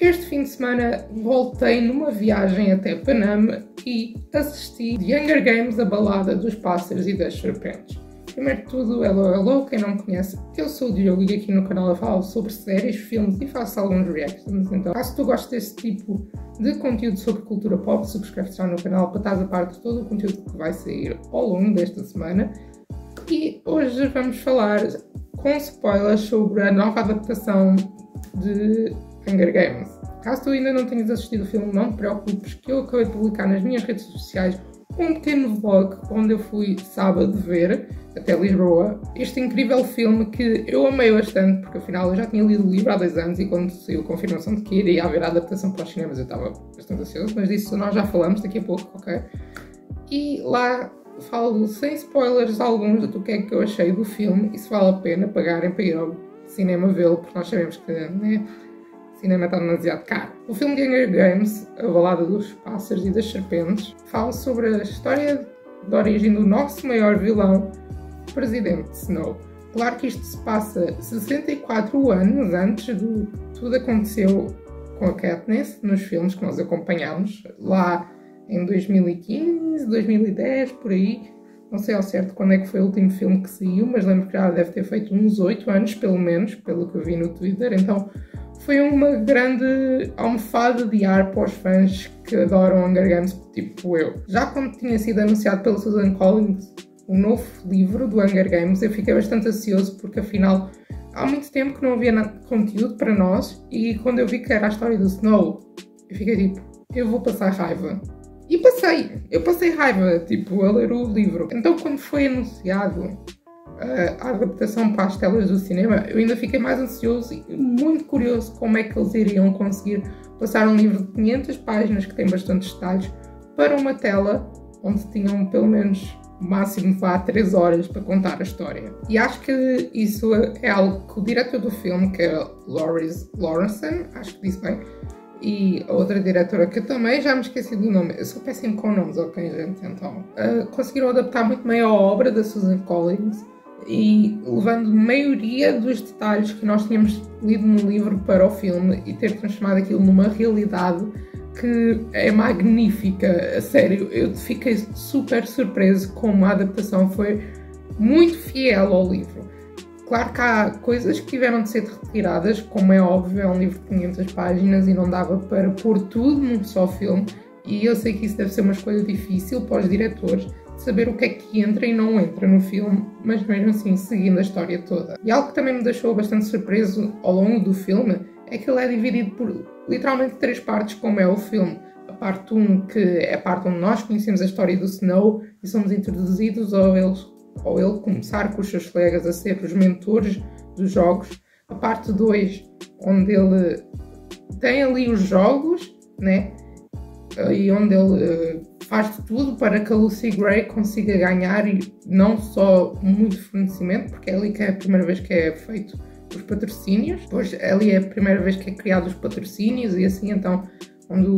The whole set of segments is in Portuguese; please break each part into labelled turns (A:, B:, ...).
A: Este fim de semana voltei numa viagem até Panama e assisti The Hunger Games, a balada dos pássaros e das serpentes. Primeiro de tudo, hello, quem não me conhece, eu sou o Diogo e aqui no canal eu falo sobre séries, filmes e faço alguns reactions. Então, caso tu gostes desse tipo de conteúdo sobre cultura pop, subscreve-te já no canal para estar a par de todo o conteúdo que vai sair ao longo desta semana. E hoje vamos falar com spoilers sobre a nova adaptação de Hunger Games. Caso tu ainda não tenhas assistido o filme, não te preocupes, que eu acabei de publicar nas minhas redes sociais um pequeno vlog onde eu fui sábado ver até Lisboa este incrível filme que eu amei bastante, porque afinal eu já tinha lido o livro há 2 anos e quando saiu a confirmação de que iria haver a adaptação para os cinemas eu estava bastante ansioso, mas disso nós já falamos daqui a pouco, ok? E lá falo sem spoilers alguns do que é que eu achei do filme e se vale a pena pagarem para ir ao cinema vê-lo, porque nós sabemos que, né, o cinema está demasiado caro. O filme de Hunger Games, a balada dos pássaros e das serpentes, fala sobre a história de origem do nosso maior vilão, o Presidente Snow. Claro que isto se passa 64 anos antes de tudo aconteceu com a Katniss, nos filmes que nós acompanhamos, lá em 2015, 2010, por aí. Não sei ao certo quando é que foi o último filme que saiu, mas lembro que já deve ter feito uns 8 anos, pelo menos, pelo que eu vi no Twitter. Então foi uma grande almofada de ar para os fãs que adoram Hunger Games, tipo eu. Já quando tinha sido anunciado pela Susan Collins o novo livro do Hunger Games, eu fiquei bastante ansioso, porque afinal há muito tempo que não havia nada de conteúdo para nós, e quando eu vi que era a história do Snow, eu fiquei tipo, eu vou passar raiva. E eu passei raiva, tipo, a ler o livro. Então quando foi anunciado a adaptação para as telas do cinema, eu ainda fiquei mais ansioso e muito curioso como é que eles iriam conseguir passar um livro de 500 páginas que tem bastantes detalhes para uma tela onde tinham pelo menos máximo 3 horas para contar a história. E acho que isso é algo que o diretor do filme, que é Loris Lawrenson, acho que disse bem, e a outra diretora, que eu também já me esqueci do nome, eu sou péssimo com nomes, ok, gente, então conseguiram adaptar muito bem a obra da Susan Collins e levando maioria dos detalhes que nós tínhamos lido no livro para o filme e ter transformado aquilo numa realidade que é magnífica. A sério, eu fiquei super surpreso como a adaptação foi muito fiel ao livro. Claro que há coisas que tiveram de ser retiradas, como é óbvio, é um livro de 500 páginas e não dava para pôr tudo num só filme, e eu sei que isso deve ser uma escolha difícil para os diretores, de saber o que é que entra e não entra no filme, mas mesmo assim seguindo a história toda. E algo que também me deixou bastante surpreso ao longo do filme é que ele é dividido por literalmente 3 partes, como é o filme. A parte 1, que é a parte onde nós conhecemos a história do Snow e somos introduzidos ao ele começar com os seus colegas a ser os mentores dos jogos. A parte 2, onde ele tem ali os jogos, né? E onde ele faz de tudo para que a Lucy Gray consiga ganhar, e não só muito fornecimento, porque é ali que é a primeira vez que é feito os patrocínios, depois ali é a primeira vez que é criado os patrocínios e assim, então onde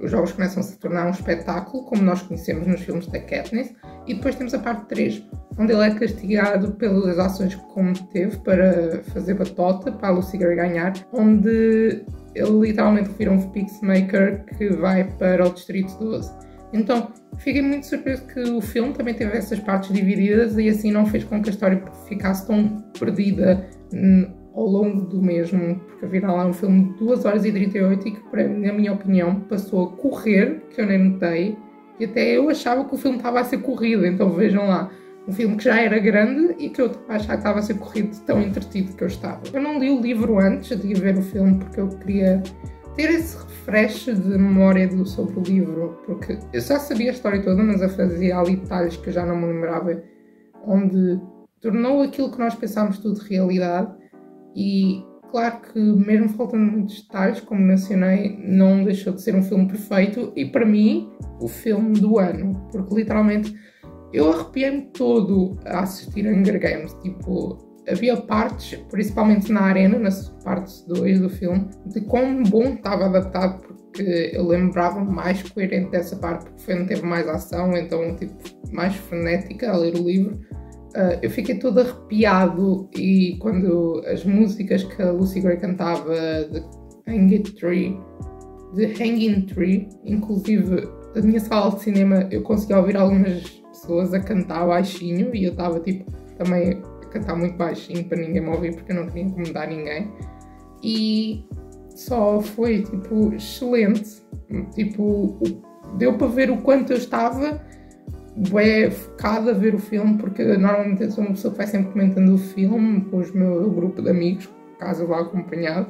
A: os jogos começam a se tornar um espetáculo, como nós conhecemos nos filmes da Katniss. E depois temos a parte 3, onde ele é castigado pelas ações que cometeu para fazer batota para a Lucy Gray ganhar, onde ele literalmente vira um peacemaker que vai para o Distrito 12. Então fiquei muito surpreso que o filme também teve essas partes divididas e assim não fez com que a história ficasse tão perdida ao longo do mesmo, porque afinal é um filme de 2 horas e 38 e que, na minha opinião, passou a correr, que eu nem notei, e até eu achava que o filme estava a ser corrido. Então vejam lá, um filme que já era grande e que eu achava que estava a ser corrido de tão entretido que eu estava. Eu não li o livro antes de ir ver o filme porque eu queria ter esse refresh de memória sobre o livro, porque eu já sabia a história toda, mas eu fazia ali detalhes que eu já não me lembrava, onde tornou aquilo que nós pensámos tudo realidade. E claro que mesmo faltando muitos detalhes, como mencionei, não deixou de ser um filme perfeito e para mim o filme do ano, porque literalmente eu arrepiei-me todo a assistir a Hunger Games. Tipo, havia partes, principalmente na arena, na parte 2 do filme, de quão bom estava adaptado, porque eu lembrava-me mais coerente dessa parte, porque foi onde teve mais ação, então tipo, mais frenética a ler o livro. Eu fiquei todo arrepiado, e quando as músicas que a Lucy Gray cantava, Hanging Tree. Inclusive, na minha sala de cinema eu consegui ouvir algumas pessoas a cantar baixinho e eu estava tipo também a cantar muito baixinho para ninguém me ouvir porque eu não queria incomodar ninguém. E só foi tipo excelente, tipo, deu para ver o quanto eu estava bem focada a ver o filme, porque normalmente eu sou uma pessoa que vai sempre comentando o filme com o meu grupo de amigos, caso eu vá acompanhado,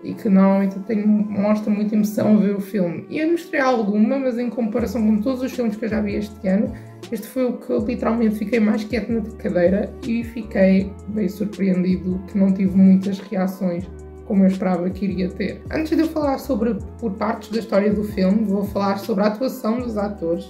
A: e que normalmente mostra muita emoção a ver o filme. E eu mostrei alguma, mas em comparação com todos os filmes que eu já vi este ano, este foi o que eu literalmente fiquei mais quieto na cadeira e fiquei bem surpreendido que não tive muitas reações como eu esperava que iria ter. Antes de eu falar por partes da história do filme, vou falar sobre a atuação dos atores,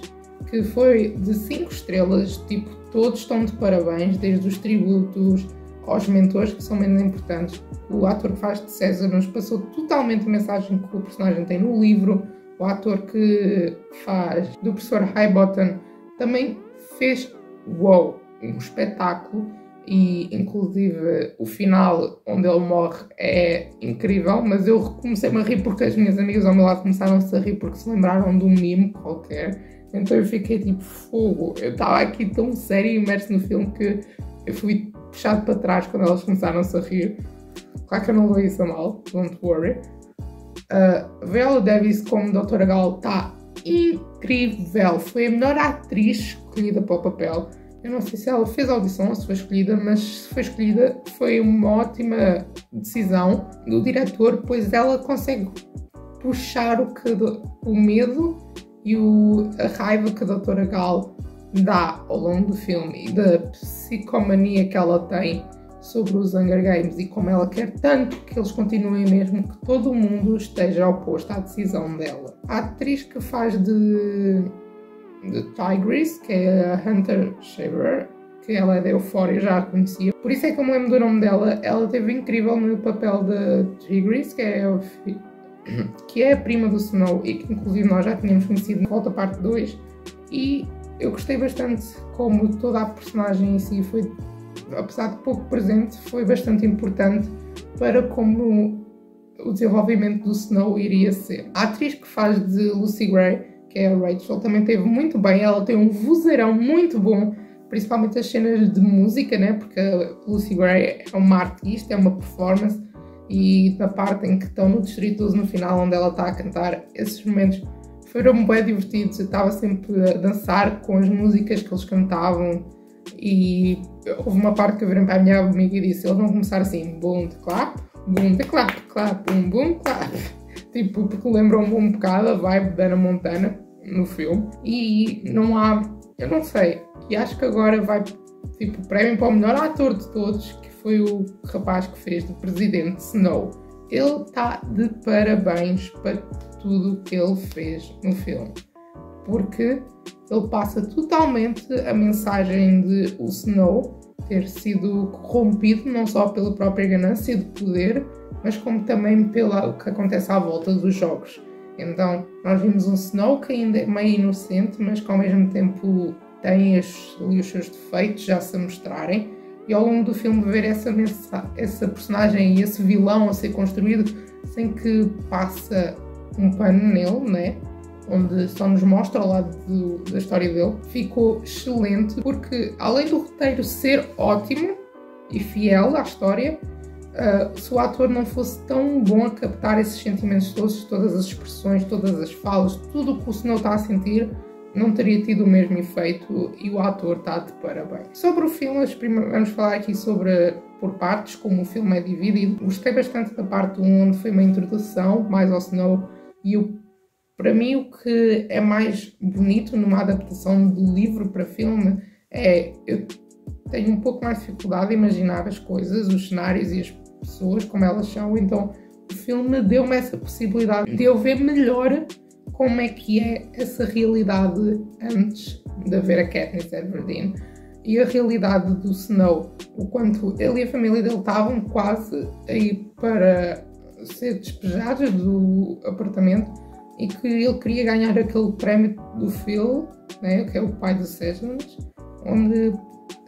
A: que foi de 5 estrelas, tipo, todos estão de parabéns, desde os tributos aos mentores, que são menos importantes. O ator que faz de César nos passou totalmente a mensagem que o personagem tem no livro. O ator que faz do professor Highbottom também fez, um espetáculo. E inclusive o final onde ele morre é incrível, mas eu comecei-me a rir porque as minhas amigas ao meu lado começaram-se a rir porque se lembraram de um meme qualquer, então eu fiquei tipo fogo, eu estava aqui tão séria e imerso no filme que eu fui puxado para trás quando elas começaram-se a rir. Claro que eu não vou isso a mal, don't worry. Viola Davis como Doutora Gale está incrível, foi a melhor atriz escolhida para o papel. Eu não sei se ela fez a audição ou se foi escolhida, mas se foi escolhida foi uma ótima decisão do diretor, pois ela consegue puxar o medo e a raiva que a Doutora Gale dá ao longo do filme e da psicomania que ela tem sobre os Hunger Games e como ela quer tanto que eles continuem mesmo que todo o mundo esteja oposto à decisão dela. A atriz que faz de Tigris, que é a Hunter Schafer, que ela é da Euphoria, já a conhecia. Por isso é que eu me lembro do nome dela. Ela teve incrível no papel de Tigris, que é a prima do Snow e que inclusive nós já tínhamos conhecido na Volta Parte 2. E eu gostei bastante como toda a personagem em si foi, apesar de pouco presente, foi bastante importante para como o desenvolvimento do Snow iria ser. A atriz que faz de Lucy Gray, que é a Rachel, também teve muito bem. Ela tem um vozeirão muito bom, principalmente as cenas de música, né? Porque a Lucy Gray é uma artista, é uma performance, e na parte em que estão no Distrito 12 no final, onde ela está a cantar, esses momentos foram bem divertidos. Eu estava sempre a dançar com as músicas que eles cantavam e houve uma parte que eu virei para a minha amiga e disse: eles vão começar assim, boom, de clap, boom, boom, clap. Tipo, porque lembram-me um bocado a vibe da Hannah Montana no filme. E não há, eu não sei, e acho que agora vai, tipo, prémio para o melhor ator de todos, que foi o rapaz que fez de Presidente Snow. Ele está de parabéns para tudo que ele fez no filme, porque ele passa totalmente a mensagem de o Snow ter sido corrompido não só pela própria ganância de poder, mas como também pelo que acontece à volta dos jogos. Então, nós vimos um Snow que ainda é meio inocente, mas que ao mesmo tempo tem os seus defeitos já se mostrarem. E ao longo do filme ver essa personagem e esse vilão a ser construído sem que passa um pano nele, né? Onde só nos mostra o lado da história dele, ficou excelente, porque além do roteiro ser ótimo e fiel à história, se o ator não fosse tão bom a captar esses sentimentos todos, todas as expressões, todas as falas, tudo o que o Snow está a sentir, não teria tido o mesmo efeito, e o ator está de parabéns. Sobre o filme, vamos falar aqui por partes, como o filme é dividido. Gostei bastante da parte 1, onde foi uma introdução mais ao Snow, e para mim o que é mais bonito numa adaptação do livro para filme é, eu tenho um pouco mais de dificuldade a imaginar as coisas, os cenários e as pessoas como elas são, então o filme deu-me essa possibilidade de eu ver melhor como é que é essa realidade antes de haver a Katniss Everdeen e a realidade do Snow, o quanto ele e a família dele estavam quase a ir para ser despejados do apartamento e que ele queria ganhar aquele prémio do Phil, né, que é o pai do Sessions, onde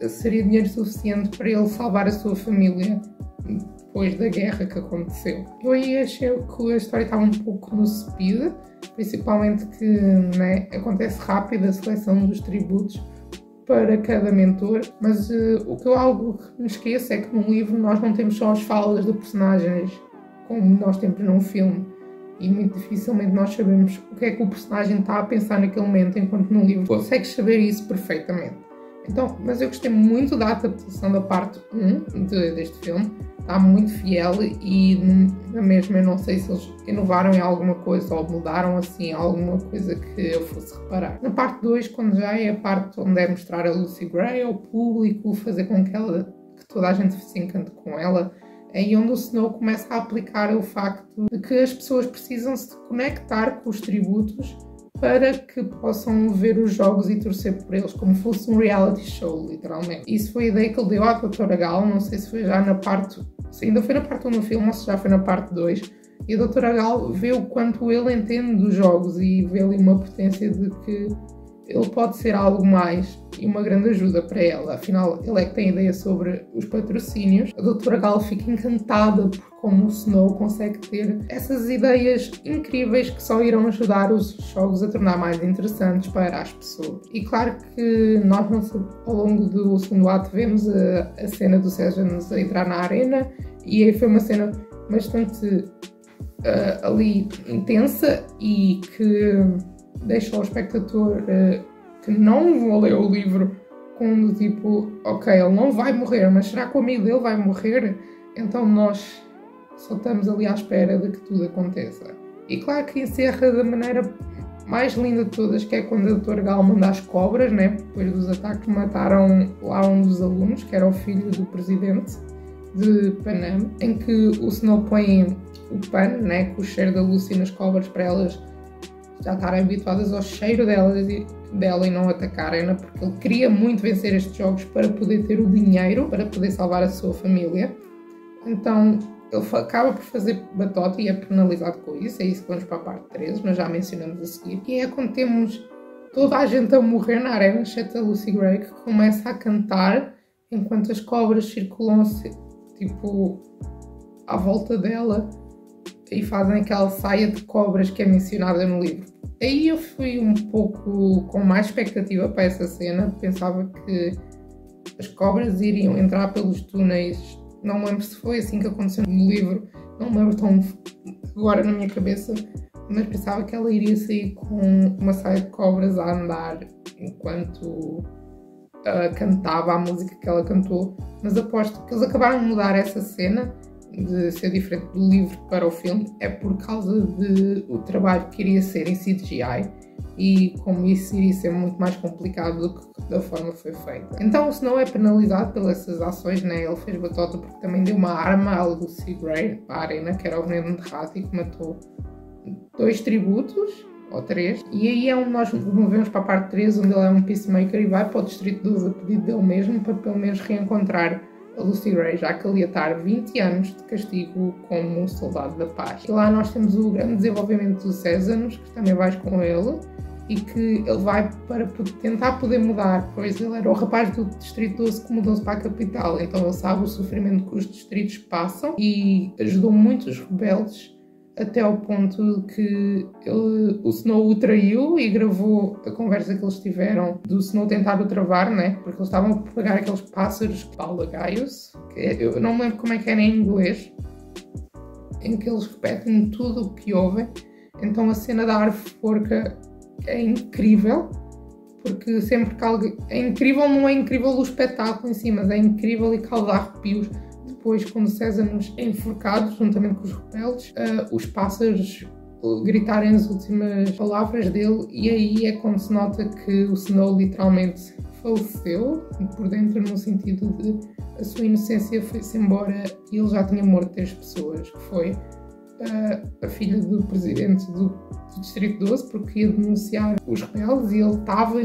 A: seria dinheiro suficiente para ele salvar a sua família depois da guerra que aconteceu. Eu aí achei que a história estava um pouco no speed, principalmente que, né, acontece rápido a seleção dos tributos para cada mentor, mas algo que me esqueço é que no livro nós não temos só as falas de personagens como nós temos num filme, e muito dificilmente nós sabemos o que é que o personagem está a pensar naquele momento, enquanto no livro consegues saber isso perfeitamente. Então, mas eu gostei muito da adaptação da parte 1 deste filme, está muito fiel, e na mesma eu não sei se eles inovaram em alguma coisa ou mudaram assim alguma coisa que eu fosse reparar. Na parte 2, quando já é a parte onde é mostrar a Lucy Gray ao público, fazer com que toda a gente se encante com ela, é aí onde o Snow começa a aplicar o facto de que as pessoas precisam se conectar com os tributos para que possam ver os jogos e torcer por eles, como fosse um reality show, literalmente. Isso foi a ideia que ele deu à Doutora Gal, não sei se foi já na parte... se ainda foi na parte 1 do filme ou se já foi na parte 2. E a Doutora Gal vê o quanto ele entende dos jogos e vê ali uma potência de que ele pode ser algo mais e uma grande ajuda para ela. Afinal, ele é que tem ideia sobre os patrocínios. A Doutora Gal fica encantada por como o Snow consegue ter essas ideias incríveis que só irão ajudar os jogos a tornar mais interessantes para as pessoas. E claro que nós, ao longo do segundo ato, vemos a cena do Seasons a entrar na arena, e aí foi uma cena bastante ali intensa e que deixa o espectador que não leu o livro com do tipo, ok, ele não vai morrer, mas será que o amigo dele vai morrer? Então nós só estamos ali à espera de que tudo aconteça. E claro que encerra da maneira mais linda de todas, que é quando a Dr. Gal manda as cobras, né? Depois dos ataques, mataram lá um dos alunos, que era o filho do presidente de Panem, em que o Snow põe o pano, né, com o cheiro da Lucy nas cobras para elas já estarem habituadas ao cheiro dela e não atacarem-na, porque ele queria muito vencer estes jogos para poder ter o dinheiro, para poder salvar a sua família. Então ele acaba por fazer batota e é penalizado com isso. É isso que vamos para a parte 13, mas já mencionamos a seguir. E é quando temos toda a gente a morrer na arena, exceto a Lucy Gray, que começa a cantar enquanto as cobras circulam tipo à volta dela e fazem aquela saia de cobras que é mencionada no livro. Aí eu fui um pouco com mais expectativa para essa cena. Pensava que as cobras iriam entrar pelos túneis. Não me lembro se foi assim que aconteceu no livro, não me lembro tão agora na minha cabeça, mas pensava que ela iria sair com uma saia de cobras a andar enquanto cantava a música que ela cantou. Mas aposto que eles acabaram de mudar essa cena, de ser diferente do livro para o filme, é por causa do trabalho que iria ser em CGI, e como isso iria ser muito mais complicado do que da forma que foi feita. Então o Snow é penalizado pelas essas ações, né? Ele fez batota porque também deu uma arma à Lucy Gray para a arena, que era o veneno de rato, e que matou 2 tributos, ou 3. E aí é onde nós movemos para a parte 3, onde ele é um peacemaker e vai para o Distrito 12 a pedido dele mesmo, para pelo menos reencontrar a Lucy Gray, já que ele ia estar 20 anos de castigo como um soldado da paz. E lá nós temos o grande desenvolvimento do Seasons, que também vais com ele, e que ele vai para tentar poder mudar, pois ele era o rapaz do Distrito 12 que mudou-se para a capital, então ele sabe o sofrimento que os distritos passam e ajudou muito os rebeldes, até ao ponto de que o Snow o traiu e gravou a conversa que eles tiveram do Snow tentar o travar, né? Porque eles estavam a pegar aqueles pássaros palagaios, que eu não me lembro como é que era em inglês, em que eles repetem tudo o que ouvem. Então a cena da árvore forca é incrível, porque sempre que alguém... É incrível, não é incrível o espetáculo em si, mas é incrível e causa arrepios. Depois, quando Seasons é enforcado, juntamente com os rebeldes, os pássaros gritarem as últimas palavras dele, e aí é quando se nota que o Snow literalmente faleceu por dentro, no sentido de a sua inocência foi-se embora e ele já tinha morto 3 pessoas, que foi a filha do presidente do Distrito 12, porque ia denunciar os rebeldes e ele estava,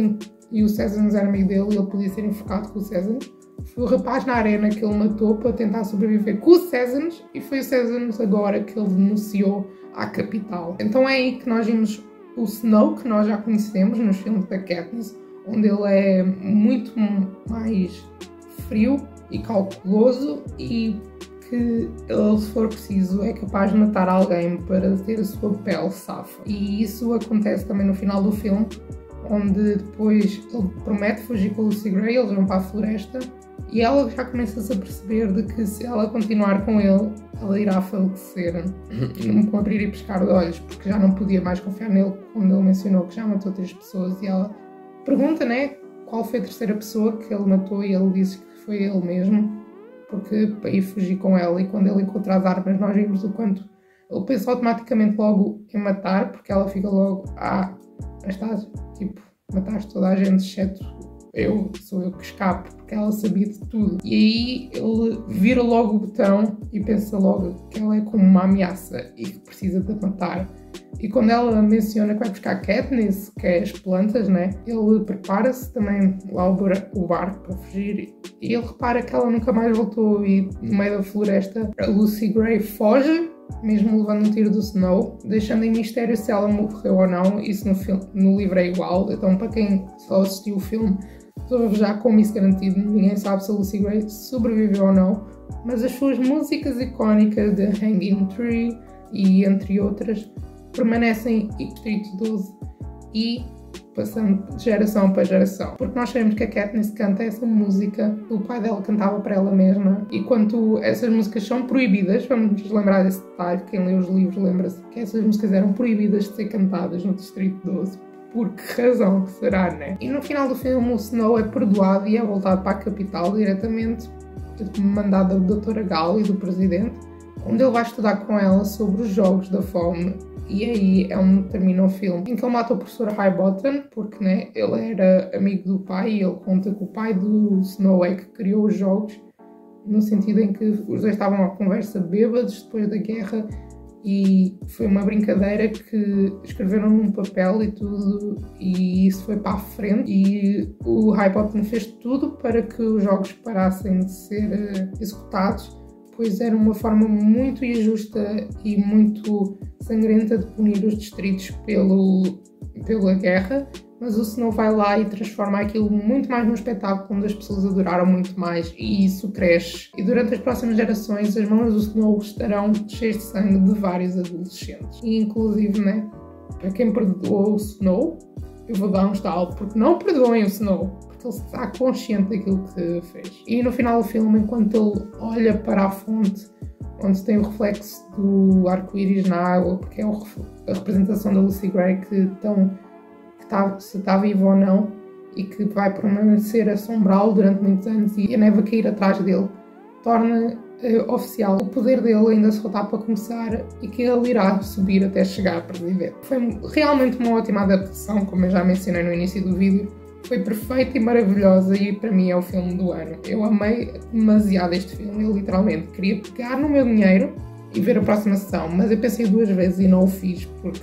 A: e o Seasons era amigo dele e ele podia ser enforcado com o Seasons. Foi o rapaz na arena que ele matou para tentar sobreviver com o Seasons, e foi o Seasons agora que ele denunciou à capital. Então é aí que nós vimos o Snow, que nós já conhecemos nos filmes da Katniss, onde ele é muito mais frio e calculoso, e que ele, se for preciso, é capaz de matar alguém para ter a sua pele safa. E isso acontece também no final do filme, onde depois ele promete fugir com a Lucy Gray, eles vão para a floresta, e ela já começa-se a perceber de que se ela continuar com ele, ela irá falecer e não pode ir pescar de olhos, porque já não podia mais confiar nele quando ele mencionou que já matou 3 pessoas. E ela pergunta, né, qual foi a terceira pessoa que ele matou, e ele diz que foi ele mesmo, porque para ir fugir com ela. E quando ele encontra as armas, nós vimos o quanto ele pensa automaticamente logo em matar, porque ela fica logo, estás, tipo, mataste toda a gente, exceto sou eu que escapo, porque ela sabia de tudo. E aí ele vira logo o botão e pensa logo que ela é como uma ameaça e que precisa de matar. E quando ela menciona que vai buscar Katniss, que é as plantas, né, ele prepara-se também lá o barco para fugir, e ele repara que ela nunca mais voltou. E no meio da floresta a Lucy Gray foge, mesmo levando um tiro do Snow, deixando em mistério se ela morreu ou não. Isso no livro é igual, então para quem só assistiu o filme, estou já com isso garantido, ninguém sabe se a Lucy Gray sobreviveu ou não, mas as suas músicas icónicas de Hanging Tree e entre outras permanecem em Distrito 12 e passando de geração para geração, porque nós sabemos que a Katniss canta essa música que o pai dela cantava para ela mesma, e quando essas músicas são proibidas, vamos nos lembrar desse detalhe, quem lê os livros lembra-se que essas músicas eram proibidas de ser cantadas no Distrito 12. Por que razão que será, né? E no final do filme o Snow é perdoado e é voltado para a capital diretamente, mandado da doutora Gale e do presidente, onde ele vai estudar com ela sobre os jogos da fome. E aí é onde termina o filme, em que ele mata o professor Highbottom, porque, né, ele era amigo do pai, e ele conta que o pai do Snow é que criou os jogos, no sentido em que os dois estavam à conversa bêbados depois da guerra, e foi uma brincadeira que escreveram num papel e tudo, e isso foi para a frente, e o Highbottom fez tudo para que os jogos parassem de ser executados, pois era uma forma muito injusta e muito sangrenta de punir os distritos pela guerra, mas o Snow vai lá e transforma aquilo muito mais num espetáculo onde as pessoas adoraram muito mais, e isso cresce. E durante as próximas gerações as mãos do Snow estarão cheias de sangue de vários adolescentes. E inclusive, né, para quem perdoou o Snow, eu vou dar um estalo, porque não perdoem o Snow, porque ele está consciente daquilo que fez. E no final do filme, enquanto ele olha para a fonte, onde tem o reflexo do arco-íris na água, porque é a representação da Lucy Gray se está vivo ou não, e que vai permanecer a assombrá-lo durante muitos anos, e a neve a cair atrás dele, torna oficial o poder dele ainda só está para começar, e que ele irá subir até chegar a presidente. Foi realmente uma ótima adaptação, como eu já mencionei no início do vídeo. Foi perfeita e maravilhosa, e para mim é o filme do ano. Eu amei demasiado este filme, eu literalmente queria pegar no meu dinheiro e ver a próxima sessão, mas eu pensei 2 vezes e não o fiz, porque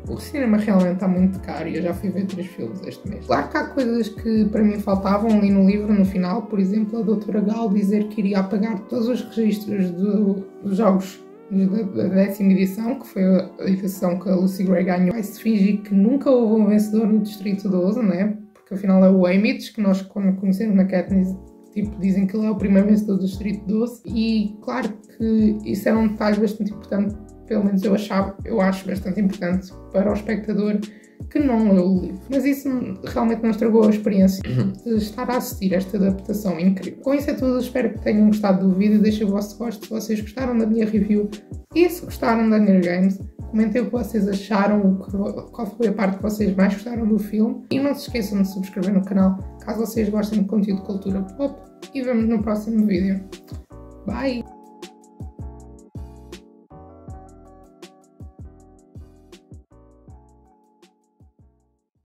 A: o cinema realmente está muito caro e eu já fui ver 3 filmes este mês. Claro que há coisas que para mim faltavam ali no livro, no final, por exemplo, a doutora Gale dizer que iria apagar todos os registros dos jogos da 10ª edição, que foi a edição que a Lucy Gray ganhou. Vai-se fingir que nunca houve um vencedor no Distrito 12, né? Porque afinal é o Haymitch, que nós quando conhecemos na Katniss, tipo, dizem que ele é o primeiro vencedor do Distrito 12, e claro que isso é um detalhe bastante importante, pelo menos eu acho bastante importante para o espectador que não leu o livro. Mas isso realmente não estragou a experiência de estar a assistir esta adaptação incrível. Com isso é tudo, espero que tenham gostado do vídeo, deixem o vosso gosto se vocês gostaram da minha review, e se gostaram da Hunger Games, comentem o que vocês acharam, qual foi a parte que vocês mais gostaram do filme, e não se esqueçam de subscrever no canal caso vocês gostem de conteúdo de cultura pop, e vemos no próximo vídeo. Bye!